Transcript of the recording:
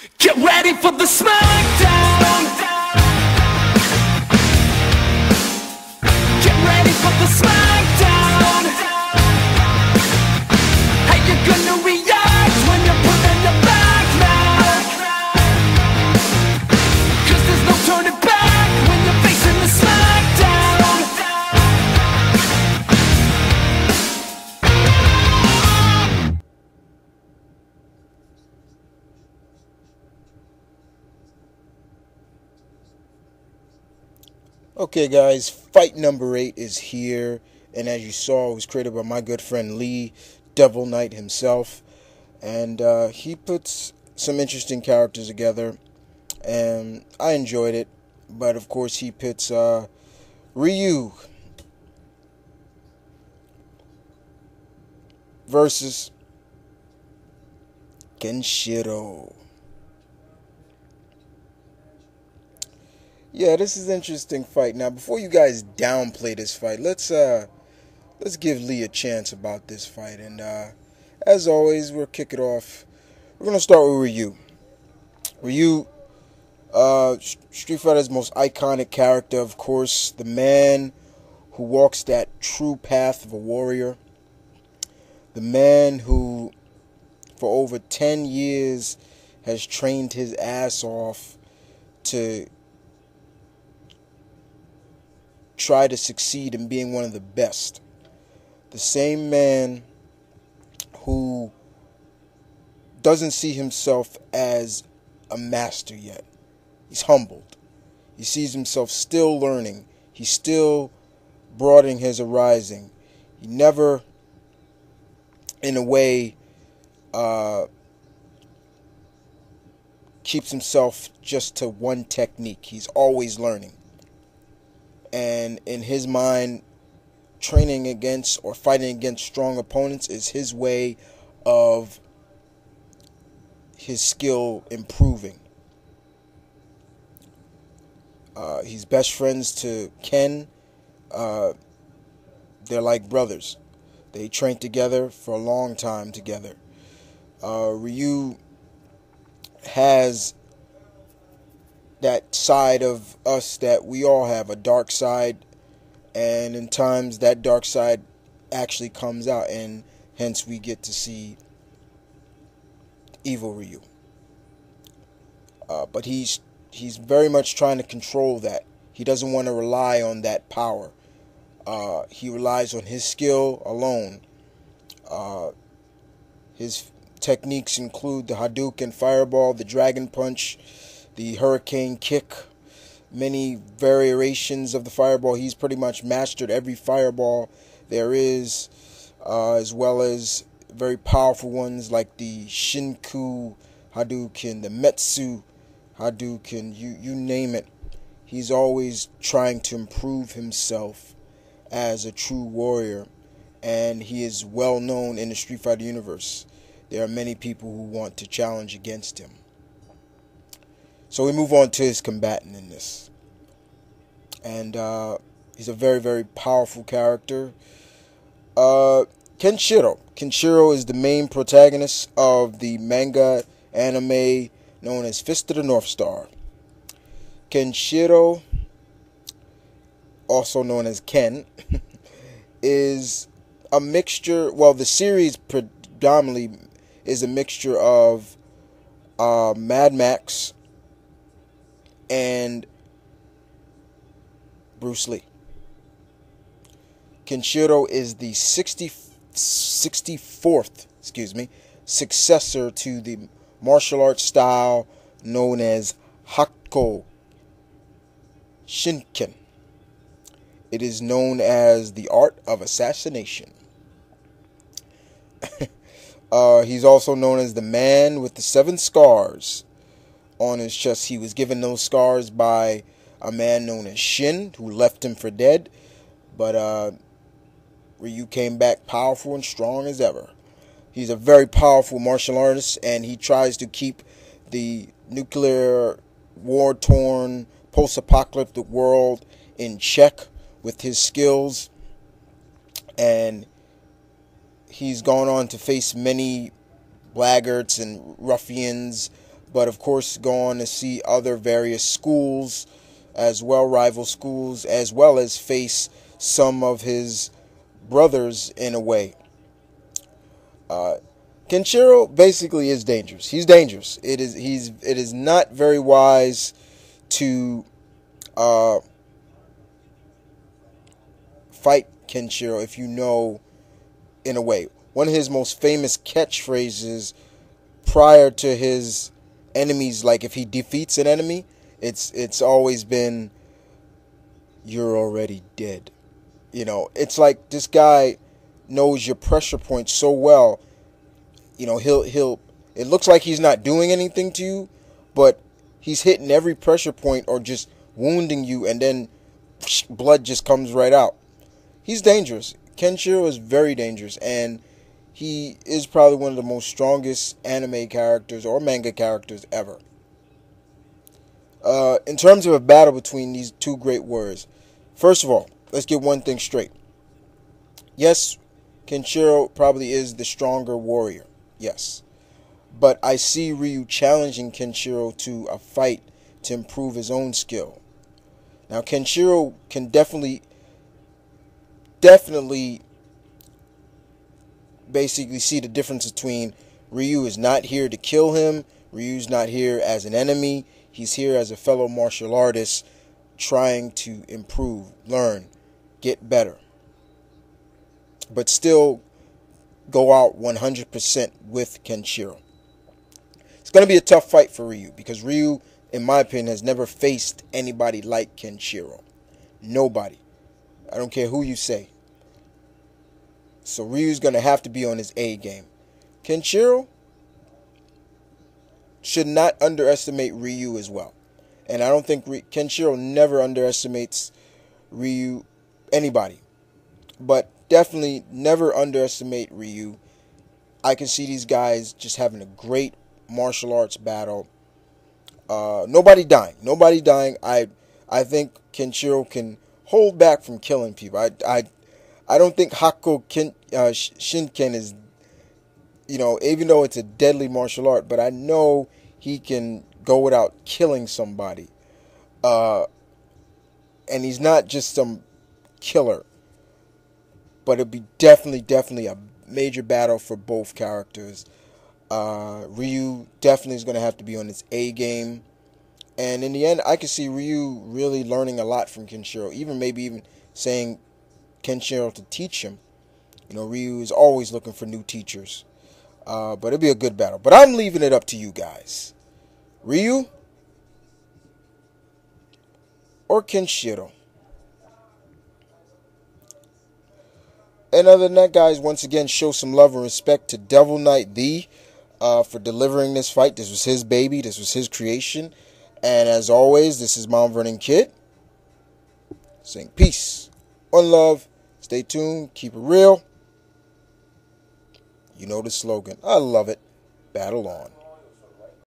Get ready for the smackdown. Get ready for the smackdown. How you gonna react when you're put in your back now? 'Cause there's no turning back when you're facing the smackdown. Okay, guys, fight number 8 is here, and as you saw, it was created by my good friend Lee, Devil Knight himself, and he puts some interesting characters together, and I enjoyed it. But of course, he pits Ryu versus Kenshiro. Yeah, this is an interesting fight. Now, before you guys downplay this fight, let's give Lee a chance about this fight. And as always, we'll kick it off. We're gonna start with Ryu. Ryu, Street Fighter's most iconic character, of course, the man who walks that true path of a warrior. The man who, for over 10 years, has trained his ass off to try to succeed in being one of the best. The same man who doesn't see himself as a master yet. He's humbled. He sees himself still learning. He's still broadening his horizon. He never, in a way, keeps himself just to one technique. He's always learning. And in his mind, training against or fighting against strong opponents is his way of his skill improving. He's best friends to Ken. They're like brothers. They trained together for a long time together. Ryu has that side of us that we all have, a dark side, and in times that dark side actually comes out, and hence we get to see evil Ryu. But he's very much trying to control that. He doesn't want to rely on that power. He relies on his skill alone. His techniques include the Hadouken Fireball, the Dragon Punch, the Hurricane Kick, many variations of the Fireball. He's pretty much mastered every Fireball there is, as well as very powerful ones like the Shinku Hadouken, the Metsu Hadouken, you name it. He's always trying to improve himself as a true warrior, and he is well known in the Street Fighter universe. There are many people who want to challenge against him. So we move on to his combatant in this. And he's a very, very powerful character. Kenshiro. Kenshiro is the main protagonist of the manga anime known as Fist of the North Star. Kenshiro, also known as Ken, is a mixture, well, the series predominantly is a mixture of Mad Max and Bruce Lee. Kenshiro is the 64th, successor to the martial arts style known as Hakko Shinken. It is known as the art of assassination. He's also known as the man with the 7 scars on his chest. He was given those scars by a man known as Shin, who left him for dead. But Ryu came back powerful and strong as ever. He's a very powerful martial artist, and he tries to keep the nuclear war-torn post-apocalyptic world in check with his skills. And he's gone on to face many blaggarts and ruffians, but of course go on to see other various schools as well, rival schools, as well as face some of his brothers in a way. Kenshiro basically is dangerous. He's dangerous. It is not very wise to fight Kenshiro if you know, in a way. One of his most famous catchphrases prior to his enemies, like if he defeats an enemy, it's always been, "You're already dead." You know, it's like this guy knows your pressure points so well. You know, he'll it looks like he's not doing anything to you, but he's hitting every pressure point or just wounding you, and then blood just comes right out. He's dangerous. Kenshiro is very dangerous, and he is probably one of the most strongest anime characters or manga characters ever. In terms of a battle between these two great warriors, first of all, let's get one thing straight. Yes, Kenshiro probably is the stronger warrior. Yes. But I see Ryu challenging Kenshiro to a fight to improve his own skill. Now, Kenshiro can definitely basically see the difference between Ryu is not here to kill him. Ryu's not here as an enemy. He's here as a fellow martial artist trying to improve, learn, get better. But still go out 100% with Kenshiro. It's going to be a tough fight for Ryu because Ryu, in my opinion, has never faced anybody like Kenshiro. Nobody. I don't care who you say. So Ryu's going to have to be on his A game. Kenshiro should not underestimate Ryu as well. And I don't think Kenshiro never underestimates Ryu, anybody. But definitely never underestimate Ryu. I can see these guys just having a great martial arts battle. Nobody dying. Nobody dying. I think Kenshiro can hold back from killing people. I don't think Hakko Shinken is, you know, even though it's a deadly martial art, but I know he can go without killing somebody. And he's not just some killer. But it'd be definitely a major battle for both characters. Ryu definitely is going to have to be on his A game. And in the end, I can see Ryu really learning a lot from Kenshiro. Maybe even saying Kenshiro to teach him. You know, Ryu is always looking for new teachers. But it'll be a good battle. But I'm leaving it up to you guys. Ryu or Kenshiro? And other than that, guys, once again, show some love and respect to DevilnightThe for delivering this fight. This was his baby. This was his creation. And as always, this is Mount Vernon Kid saying peace, one love, stay tuned, keep it real. You know the slogan. I love it. Battle on.